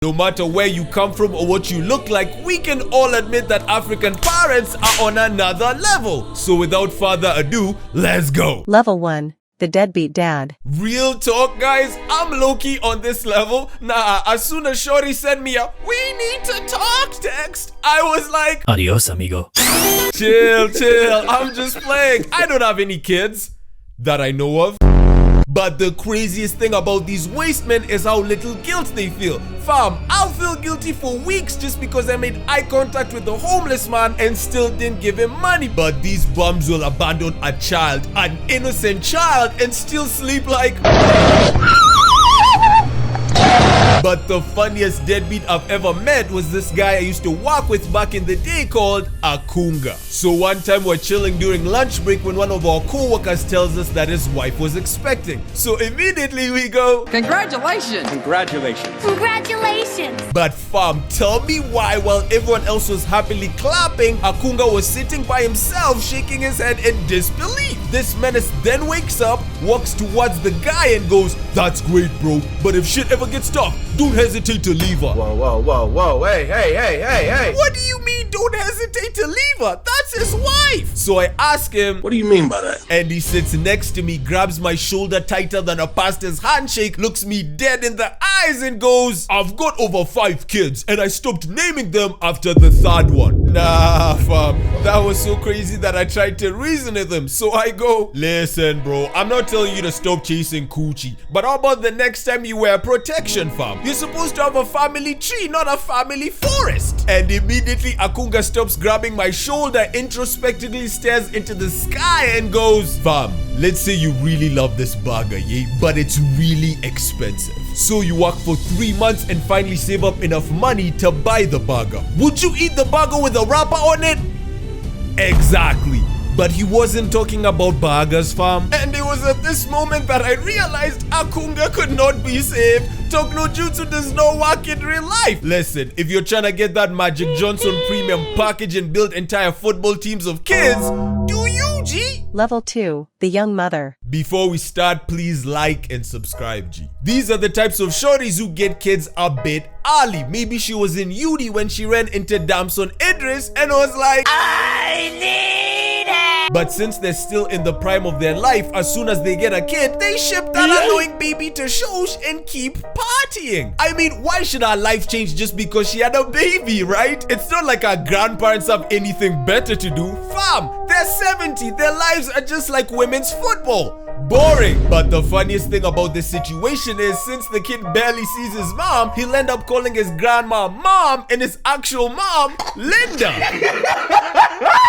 No matter where you come from or what you look like, we can all admit that African parents are on another level. So without further ado, let's go. Level 1. The deadbeat dad. Real talk, guys, I'm low-key on this level. Nah, as soon as Shorty sent me a "we need to talk" text, I was like, adios, amigo. Chill, I'm just playing. I don't have any kids that I know of. But the craziest thing about these waste men is how little guilt they feel. Fam, I'll feel guilty for weeks just because I made eye contact with a homeless man and still didn't give him money. But these bums will abandon a child, an innocent child, and still sleep like... But the funniest deadbeat I've ever met was this guy I used to work with back in the day called Akunga. So one time we're chilling during lunch break when one of our co-workers tells us that his wife was expecting. So immediately we go, congratulations! Congratulations! Congratulations! But fam, tell me why while everyone else was happily clapping, Akunga was sitting by himself shaking his head in disbelief. This menace then wakes up, walks towards the guy and goes, "That's great, bro, but if shit ever gets tough, don't hesitate to leave her." Whoa, hey. What do you mean don't hesitate to leave her? That's his wife. So I ask him, what do you mean by that? And he sits next to me, grabs my shoulder tighter than a pastor's handshake, looks me dead in the eyes and goes, "I've got over 5 kids and I stopped naming them after the 3rd one." Nah, fam, that was so crazy that I tried to reason with him. So I go, "Listen, bro, I'm not telling you to stop chasing coochie, but how about the next time you wear protection, fam? You're supposed to have a family tree, not a family forest." And immediately Akunga stops grabbing my shoulder, introspectively stares into the sky and goes, "Fam, let's say you really love this burger, yeah, but it's really expensive. So you work for 3 months and finally save up enough money to buy the burger. Would you eat the burger with a wrapper on it?" Exactly. But he wasn't talking about burgers, fam. And it was at this moment that I realized Akunga could not be saved. Talk no jutsu does not work in real life. Listen, if you're trying to get that Magic Johnson premium package and build entire football teams of kids, do you, G? Level 2. The young mother. Before we start, please like and subscribe, G. These are the types of shorties who get kids a bit early. Maybe she was in uni when she ran into Damson Idris and was like, "I need it." But since they're still in the prime of their life, as soon as they get a kid, they ship that annoying baby to shows and keep partying. I mean, why should our life change just because she had a baby, right? It's not like our grandparents have anything better to do. Fam, they're 70, their lives are just like women's football. Boring. But the funniest thing about this situation is since the kid barely sees his mom, he'll end up calling his grandma mom and his actual mom Linda.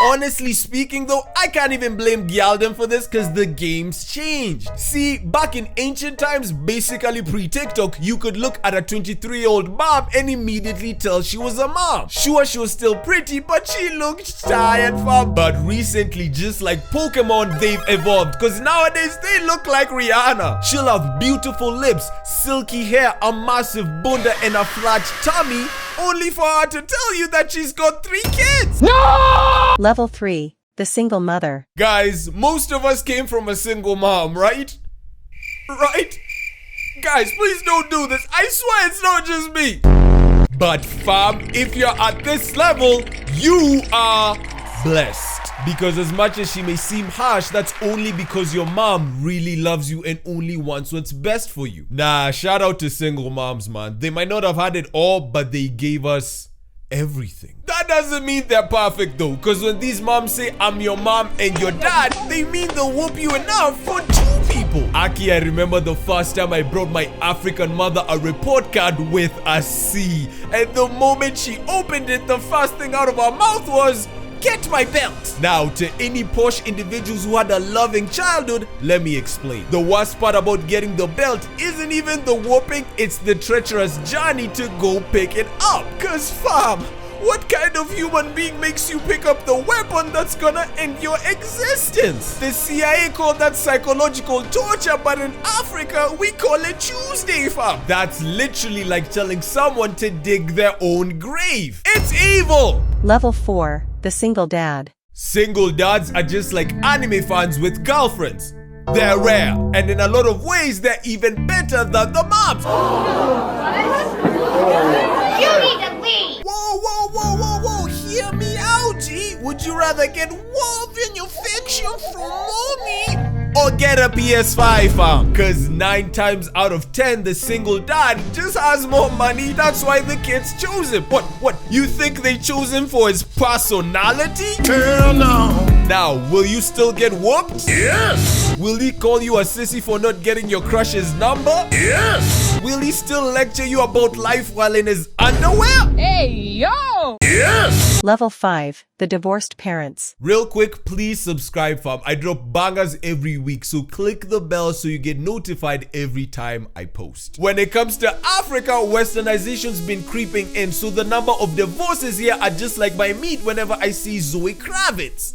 Honestly speaking though, I can't even blame Gyaldem for this because the game's changed. See, back in ancient times, basically pre-TikTok, you could look at a 23-year-old mom and immediately tell she was a mom. Sure, she was still pretty, but she looked tired, fam. But recently, just like Pokemon, they've evolved because nowadays they look like Rihanna. She'll have beautiful lips, silky hair, a massive bunda and a flat tummy, only for her to tell you that she's got 3 kids. No! Level 3. The single mother. Guys, most of us came from a single mom, right? Right? Guys, please don't do this. I swear it's not just me. But fam, if you're at this level, you are blessed. Because as much as she may seem harsh, that's only because your mom really loves you and only wants what's best for you. Nah, shout out to single moms, man. They might not have had it all, but they gave us everything. That doesn't mean they're perfect though, because when these moms say I'm your mom and your dad, they mean they'll whoop you enough for 2 people. Aki, I remember the first time I brought my African mother a report card with a C, and the moment she opened it, the first thing out of her mouth was, "Get my belt." Now, to any posh individuals who had a loving childhood, let me explain. The worst part about getting the belt isn't even the whooping, it's the treacherous journey to go pick it up. Cause fam, what kind of human being makes you pick up the weapon that's gonna end your existence? The CIA called that psychological torture, but in Africa, we call it Tuesday, fam. That's literally like telling someone to dig their own grave. It's evil. Level 4. The single dad. Single dads are just like anime fans with girlfriends. They're rare, and in a lot of ways, they're even better than the moms. You need to leave. Whoa, hear me out, G. Would you rather get wolf in your fiction from mommy or get a PS5, fam? Cause 9 times out of 10, the single dad just has more money. That's why the kids chose him. What? You think they chose him for his personality? Hell no. Now, will you still get whooped? Yes. Will he call you a sissy for not getting your crush's number? Yes. Will he still lecture you about life while in his underwear? Yes. Level 5, the divorced parents. Real quick, please subscribe, fam. I drop bangers every week, so click the bell so you get notified every time I post. When it comes to Africa, westernization's been creeping in, so the number of divorces here are just like my meat whenever I see Zoe Kravitz.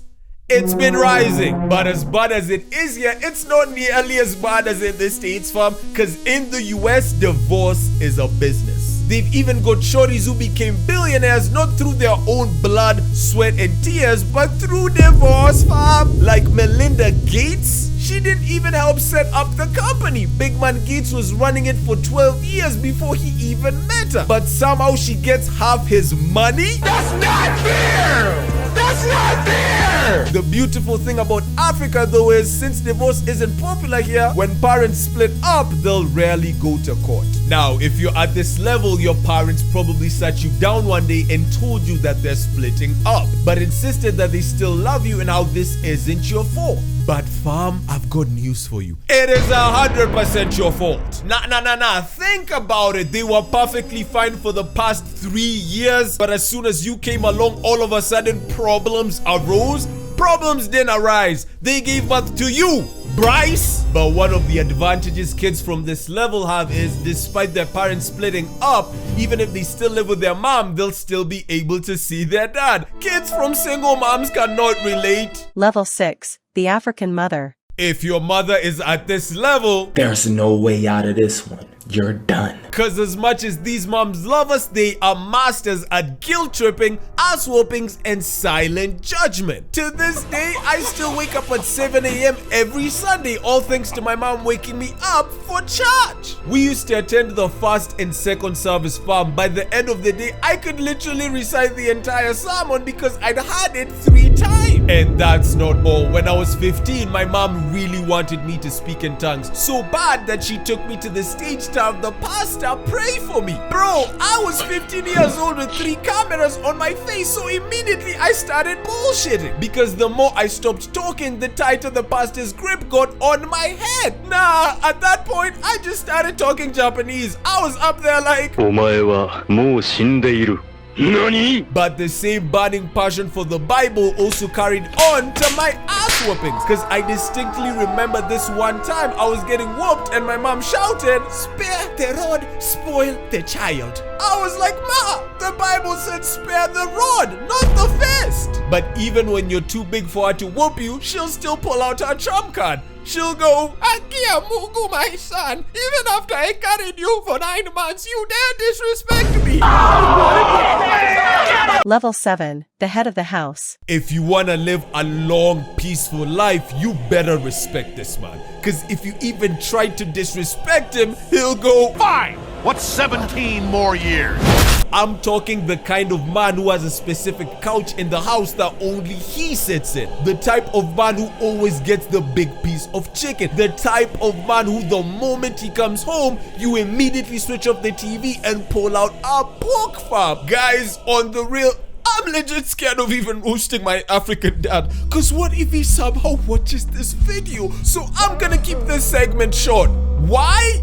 It's been rising, but as bad as it is here, it's not nearly as bad as in the States, fam, because in the US, divorce is a business. They've even got shorties who became billionaires not through their own blood, sweat, and tears, but through divorce, fam. Like Melinda Gates. She didn't even help set up the company. Big man Gates was running it for 12 years before he even met her. But somehow she gets half his money? That's not fair. That's not fair. The beautiful thing about Africa though is since divorce isn't popular here, when parents split up, they'll rarely go to court. Now, if you're at this level, your parents probably sat you down one day and told you that they're splitting up, but insisted that they still love you and how this isn't your fault. But fam, I've got news for you. It is 100% your fault. Nah. Think about it. They were perfectly fine for the past 3 years, but as soon as you came along, all of a sudden problems arose. Problems didn't arise. They gave birth to you, Bryce. But one of the advantages kids from this level have is, despite their parents splitting up, even if they still live with their mom, they'll still be able to see their dad. Kids from single moms cannot relate. Level 6, the African mother. If your mother is at this level, There's no way out of this one. You're done. cause as much as these moms love us, they are masters at guilt tripping, ass whoopings, and silent judgment. To this day, I still wake up at 7 a.m. every Sunday, all thanks to my mom waking me up for church. We used to attend the first and second service, fam. By the end of the day, I could literally recite the entire sermon because I'd had it 3 times. And that's not all. When I was 15, my mom really wanted me to speak in tongues so bad that she took me to the stage to have the pastor pray for me. Bro, I was 15 years old with 3 cameras on my face, so immediately I started bullshitting. Because the more I stopped talking, the tighter the pastor's grip got on my head. Nah, at that point, I just started talking Japanese. I was up there like, お前はもう死んでいる。何? but the same burning passion for the Bible also carried on to my ass whoopings. Because I distinctly remember this one time I was getting whooped and my mom shouted, "Spare the rod, spoil the child." I was like, "Ma, the Bible said spare the rod, not the fist." But even when you're too big for her to whoop you, she'll still pull out her trump card. She'll go, "Akia Mungu, my son, even after I carried you for 9 months, you dare disrespect me." Level 7, the head of the house. If you want to live a long, peaceful life, you better respect this man. Because if you even try to disrespect him, he'll go, Fine! What's 17 more years? I'm talking the kind of man who has a specific couch in the house that only he sits in. The type of man who always gets the big piece of chicken. The type of man who the moment he comes home, you immediately switch off the TV and pull out a pork farm. Guys, on the real, I'm legit scared of even roasting my African dad. Cause what if he somehow watches this video? So I'm gonna keep this segment short. Why?